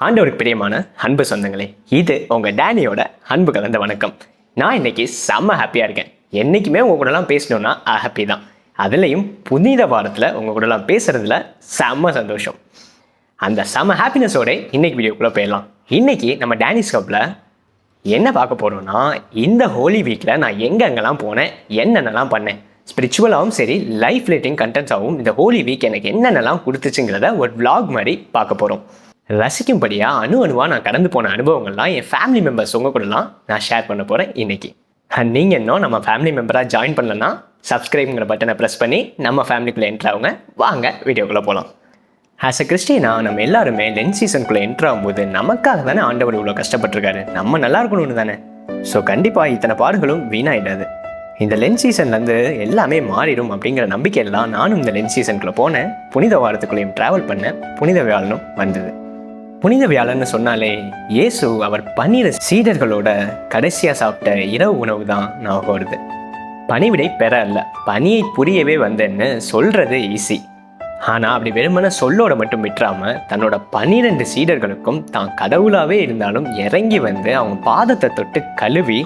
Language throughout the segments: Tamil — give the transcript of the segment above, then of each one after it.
ஆண்டவருக்கு பிரியமான அன்பு சொந்தங்களே, இது உங்கள் டேனியோட அன்பு கலந்த வணக்கம். நான் இன்னைக்கு செம்ம ஹாப்பியாக இருக்கேன். என்றைக்குமே உங்கள் கூடலாம் பேசணுன்னா ஹாப்பி தான். அதுலேயும் புனித வாரத்தில் உங்கள் கூடலாம் பேசுகிறதுல செம்ம சந்தோஷம். அந்த செம்ம ஹாப்பினஸோட இன்னைக்கு வீடியோக்குள்ளே போயிடலாம். இன்றைக்கி நம்ம டேனிஸ் கப்பில் என்ன பார்க்க போகிறோன்னா, இந்த ஹோலி வீக்கில் நான் எங்கெங்கெல்லாம் போனேன், என்னென்னலாம் பண்ணேன், ஸ்பிரிச்சுவலாகவும் சரி லைஃப் ரிலேட்டிங் கண்டென்ட்ஸாகவும் இந்த ஹோலி வீக் எனக்கு என்னென்னலாம் கொடுத்துச்சுங்கிறத ஒரு விளாக் மாதிரி பார்க்க போகிறோம். ரசிக்கும்படியாக அணுவாக நான் கடந்து போன அனுபவங்கள்லாம் என் ஃபேமிலி மெம்பர்ஸ் உங்கள் கூடலாம் நான் ஷேர் பண்ண போகிறேன் இன்றைக்கி. நீங்கள் இன்னும் நம்ம ஃபேமிலி மெம்பராக ஜாயின் பண்ணலன்னா சப்ஸ்கிரைப்ங்கிற பட்டனை ப்ரெஸ் பண்ணி நம்ம ஃபேமிலிக்குள்ளே என்ட்ரு ஆகுங்க. வாங்க வீடியோக்குள்ளே போகலாம். ஆஸ் அ கிறிஸ்டியனா நம்ம எல்லாருமே லென்த் சீசனுக்குள்ளே என்ட்ரு ஆகும்போது நமக்காக தானே ஆண்டவர் இவ்வளோ கஷ்டப்பட்டுருக்காரு, நம்ம நல்லா இருக்கணும்னு தானே. ஸோ கண்டிப்பாக இத்தனை பாடுகளும் வீணாயிடாது. இந்த லென்த் சீசன்லேருந்து எல்லாமே மாறிடும் அப்படிங்கிற நம்பிக்கையெல்லாம் நானும் இந்த லென்த் சீசனுக்குள்ளே போனேன். புனித வாரத்துக்குள்ளேயும் ட்ராவல் பண்ண புனித வியாழனும் வந்தது. புனித வியாழன்னு சொன்னாலே இயேசு அவர் 12 சீடர்களோட கடைசியாக சாப்பிட்ட இரவு உணவு தான் ஞாபகம் வருது. பணிவிடை பெற அல்ல, பணியை புரியவே வந்தேன்னு சொல்கிறது ஈஸி. ஆனால் அப்படி வெறுமன சொல்லோட மட்டும் விட்டுறாமல் தன்னோட 12 சீடர்களுக்கும் தான் கடவுளாகவே இருந்தாலும் இறங்கி வந்து அவங்க பாதத்தை தொட்டு கழுவி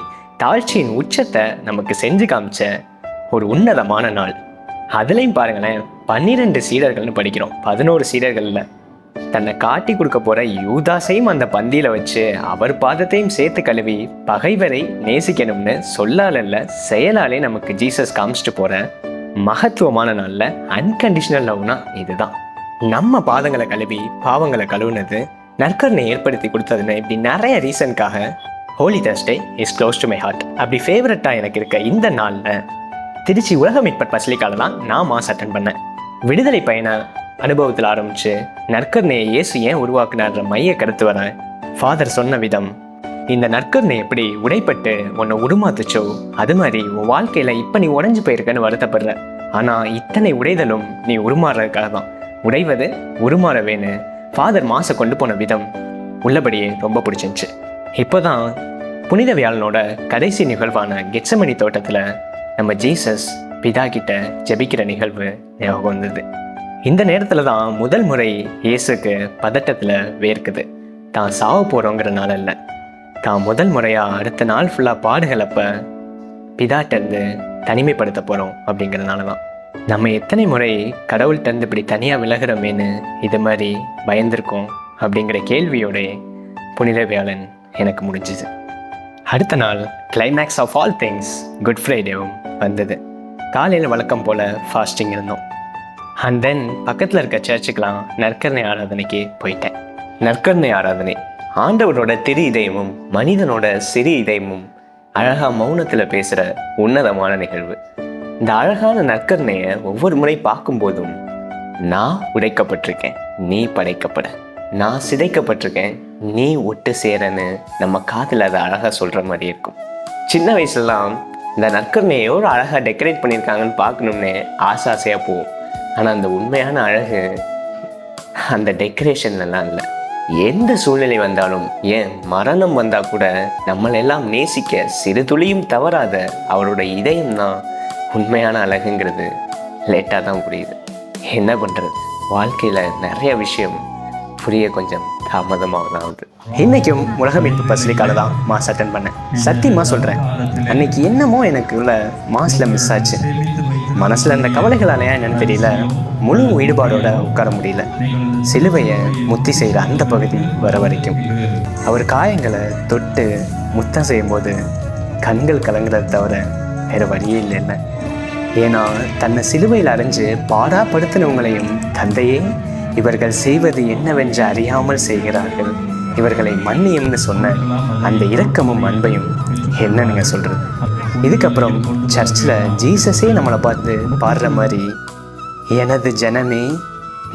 தாழ்ச்சியின் உச்சத்தை நமக்கு செஞ்சு காமிச்ச ஒரு உன்னதமான நாள். அதுலேயும் பாருங்களேன், 12 சீடர்கள்னு படிக்கிறோம். 11 சீடர்களில் தன்னை காட்டி கொடுக்க போகிற யூதாசையும் அந்த பந்தியில் வச்சு அவர் பாதத்தையும் சேர்த்து கழுவி பகைவரை நேசிக்கணும்னு சொல்லால செயலாலே நமக்கு ஜீசஸ் காமிச்சிட்டு போகிற மகத்துவமான நாளில் அன்கண்டிஷனல் லவ்னா இதுதான். நம்ம பாதங்களை கழுவி பாவங்களை கழுவுனது, நற்கருணை ஏற்படுத்தி கொடுத்ததுன்னு இப்படி நிறைய ரீசனுக்காக Holy Thursday is close to my heart. அப்படி ஃபேவரட்டாக எனக்கு இருக்க இந்த நாளில் திருச்சி உலக மீட்பர் பசிலிக்கால தான் நான் மாஸ் அட்டன் பண்ணேன். விடுதலை பயண அனுபவத்தில் ஆரம்பித்து நற்கருணையை இயேசு ஏன் உருவாக்குனார்ன்ற மைய கருத்து வர ஃபாதர் சொன்ன விதம், இந்த நற்கருணை எப்படி உடைப்பட்டு உன்னை உருமாத்துச்சோ அது மாதிரி உன் வாழ்க்கையில் இப்போ நீ உடைஞ்சு போயிருக்கன்னு வருத்தப்படுற, ஆனால் இத்தனை உடைதலும் நீ உருமாறுறதுக்காக தான். உடைவது உருமாறவேன்னு ஃபாதர் மாசை கொண்டு போன விதம் உள்ளபடியே ரொம்ப பிடிச்சிருந்துச்சு. இப்போ தான் புனித வியாழனோட கடைசி நிகழ்வான கெட்சமனி தோட்டத்தில் நம்ம ஜீசஸ் பிதா கிட்ட ஜெபிக்கிற நிகழ்வு ஞாபகம் வந்தது. இந்த நேரத்தில் தான் முதல் முறை இயேசுக்கு பதட்டத்தில் வேர்க்குது. தான் சாவ போகிறோங்கிறனால இல்லை, தான் முதல் முறையாக அடுத்த நாள் ஃபுல்லாக பாடுகளப்போ பிதாட்டேருந்து தனிமைப்படுத்த போகிறோம் அப்படிங்கிறதுனால தான். நம்ம எத்தனை முறை கடவுள்கிட்டருந்து இப்படி தனியாக விலகிறோமேனு இது மாதிரி பயந்துருக்கோம் அப்படிங்கிற கேள்வியோட புனித வியாழன் எனக்கு முடிஞ்சுது. அடுத்த நாள் climax of all things good ஃப்ரைடேவும் வந்தது. காலையில் வழக்கம் போல் ஃபாஸ்டிங் இருந்தோம். அண்ட் தென் பக்கத்தில் இருக்க சர்ச்சுக்கெலாம் நற்கருணை ஆராதனைக்கு போயிட்டேன். நற்கருணை ஆராதனை ஆண்டவரோட திரு இதயமும் மனிதனோட சிறு இதயமும் அழகாக மௌனத்தில் பேசுகிற உன்னதமான நிகழ்வு. இந்த அழகான நற்கருணையை ஒவ்வொரு முறை பார்க்கும்போதும் நான் உடைக்கப்பட்டிருக்கேன், நீ படைக்கப்பட, நான் சிதைக்கப்பட்டிருக்கேன், நீ ஒட்டு சேரன்னு நம்ம காதில் அதை அழகாக சொல்கிற மாதிரி இருக்கும். சின்ன வயசுலாம் இந்த நற்கருணையை எவ்வளோ அழகாக டெக்கரேட் பண்ணியிருக்காங்கன்னு பார்க்கணும்னே ஆசையாக போகும். ஆனால் அந்த உண்மையான அழகு அந்த டெக்கரேஷன்லாம் இல்லை. எந்த சூழ்நிலை வந்தாலும், ஏன் மரணம் வந்தால் கூட நம்மளெல்லாம் நேசிக்க சிறு துளியும் தவறாத அவரோட இதயம்தான் உண்மையான அழகுங்கிறது லேட்டாக தான் புரியுது. என்ன பண்ணுறது, வாழ்க்கையில் நிறைய விஷயம் புரிய கொஞ்சம் தாமதமாக தான் ஆகுது. இன்றைக்கும் உலக மீட்பு பசிலிக்கால தான் மாஸ் அட்டன் பண்ணேன். சத்தியமாக சொல்கிறேன், அன்னைக்கு என்னமோ எனக்கு உள்ள மாஸில் மிஸ் ஆச்சு. மனசில் அந்த கவலைகளாலையா என்னன்னு தெரியல, முழு ஈடுபாடோட உட்கார முடியல. சிலுவையை முத்தி செய்கிற அந்த பகுதி வர வரைக்கும் அவர் காயங்களை தொட்டு முத்தம் செய்யும்போது கண்கள் கலங்குறத தவிர வேறு வழியே இல்லைல்ல. ஏன்னா தன்னை சிலுவையில் அரைஞ்சு பாடாப்படுத்தினவங்களையும் தந்தையே இவர்கள் செய்வது என்னவென்று அறியாமல் செய்கிறார்கள், இவர்களை மன்னியும்னு சொன்ன அந்த இரக்கமும் அன்பையும் என்னன்னு சொல்கிறது. இதுக்கப்புறம் சர்ச்சில் ஜீசஸே நம்மளை பார்த்து பாடுற மாதிரி, எனது ஜனமே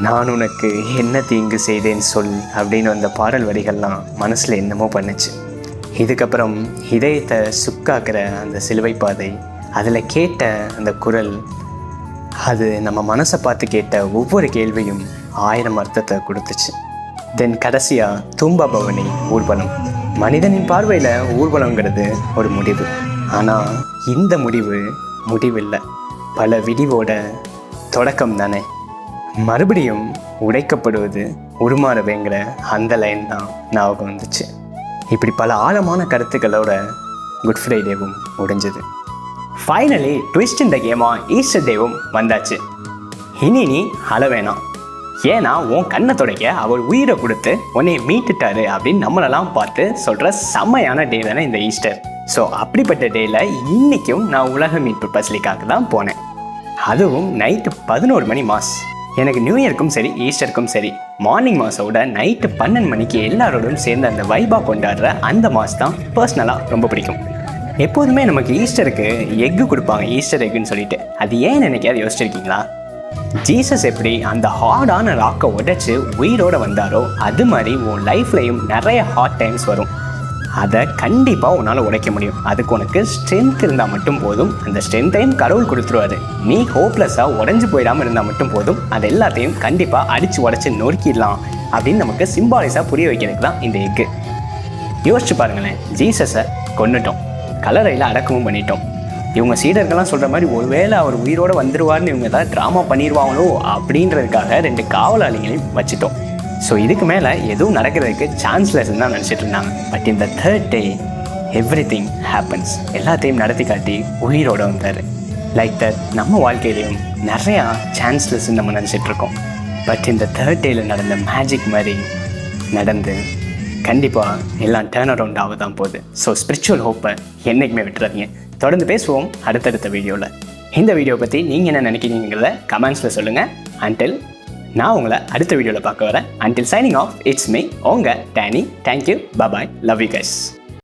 நான் உனக்கு என்ன தீங்கு செய்தேன் சொல் அப்படின்னு அந்த பாடல் வரிகள்லாம் மனசில் என்னமோ பண்ணுச்சு. இதுக்கப்புறம் இதயத்தை சுக்காக்குற அந்த சிலுவை பாதை, அதில் கேட்ட அந்த குரல், அது நம்ம மனசை பார்த்து கேட்ட ஒவ்வொரு கேள்வியும் 1000 அர்த்தத்தை கொடுத்துச்சு. தென் கடைசியாக தூம்பா பவனி ஊர்வலம். மனிதனின் பார்வையில் ஊர்வலங்கிறது ஒரு முடிவு, ஆனால் இந்த முடிவு முடிவில்லை, பல விடிவோட தொடக்கம் தானே. மறுபடியும் உடைக்கப்படுவது உருமாறவேங்கிற அந்த லைன் தான் ஞாபகம் வந்துச்சு. இப்படி பல ஆழமான கருத்துக்களோட குட் ஃப்ரைடேவும் முடிஞ்சது. ஃபைனலி ட்விஸ்ட் இந்த கேமாக ஈஸ்டர் டேவும் வந்தாச்சு. இனி நீ அழ வேணாம், ஏன்னா உன் கண்ணை துடைக்க அவர் உயிரை கொடுத்து உன்னை மீட்டுட்டாரு அப்படின்னு நம்மளெல்லாம் பார்த்து சொல்கிற செம்மையான டே தானே இந்த ஈஸ்டர். ஸோ அப்படிப்பட்ட டேயில் இன்றைக்கும் நான் உலக மீட்பு பசிலிக்காக தான் போனேன். அதுவும் நைட்டு 11 மணி மாஸ். எனக்கு நியூ இயருக்கும் சரி ஈஸ்டருக்கும் சரி மார்னிங் மாஸோட நைட்டு 12 மணிக்கு எல்லாரோடும் சேர்ந்து அந்த வைபாக கொண்டாடுற அந்த மாஸ் தான் பர்சனலாக ரொம்ப பிடிக்கும். எப்போதுமே நமக்கு ஈஸ்டருக்கு எக்கு கொடுப்பாங்க, ஈஸ்டர் எக்குன்னு சொல்லிட்டு. அது ஏன் நினைக்காது யோசிச்சிருக்கீங்களா? ஜீசஸ் எப்படி அந்த ஹார்டான ராக்கை உடைச்சு உயிரோடு வந்தாரோ அது மாதிரி உன் லைஃப்லையும் நிறைய ஹார்ட் டைம்ஸ் வரும். அதை கண்டிப்பாக உன்னால் உடைக்க முடியும். அதுக்கு உனக்கு ஸ்ட்ரென்த் இருந்தால் மட்டும் போதும். அந்த ஸ்ட்ரென்த்தையும் கடவுள் கொடுத்துருவாரு. நீ ஹோப்லெஸ்ஸாக உடஞ்சி போயிடாமல் இருந்தால் மட்டும் போதும். அது எல்லாத்தையும் கண்டிப்பாக அடித்து உடச்சி நொறுக்கிடலாம் அப்படின்னு நமக்கு சிம்பாலிஸாக புரிய வைக்கிறதுக்கு தான் இந்த எக்கு. யோசிச்சு பாருங்களேன், ஜீசஸை கொன்னுட்டோம், கல்லறையில் அடக்கமும் பண்ணிட்டோம். இவங்க சீடர்கள்லாம் சொல்கிற மாதிரி ஒருவேளை அவர் உயிரோடு வந்துடுவார்னு இவங்க தான் ட்ராமா பண்ணிடுவாங்களோ அப்படின்றதுக்காக 2 காவலாளிகளையும் வச்சுட்டோம். ஸோ இதுக்கு மேலே எதுவும் நடக்கிறதுக்கு சான்ஸ்லெஸ்ன்னு தான் நினச்சிட்டு இருந்தாங்க. பட் இந்த 3rd டே எவ்ரிதிங் ஹேப்பன்ஸ். எல்லாத்தையும் நடத்தி காட்டி உயிரோடு வந்தார். லைக் தட் நம்ம வாழ்க்கையிலையும் நிறையா சான்ஸ்லெஸ்ன்னு நம்ம நினச்சிட்ருக்கோம். பட் இந்த 3rd டேயில் நடந்த மேஜிக் மாதிரி நடந்து கண்டிப்பாக எல்லாம் டேர்ன் அரவுண்ட் ஆக தான் போகுது. ஸோ ஸ்பிரிச்சுவல் ஹோப்பை என்றைக்குமே விட்டுறாதீங்க. தொடர்ந்து பேசுவோம் அடுத்தடுத்த வீடியோவில். இந்த வீடியோ பற்றி நீங்கள் என்ன நினைக்கிறீங்கிறத கமெண்ட்ஸில் சொல்லுங்கள். அன்டில் நான் உங்களை அடுத்த வீடியோவில் பார்க்க வரேன். Until signing off, it's me உங்கள் Danny. Thank you, bye, love you guys.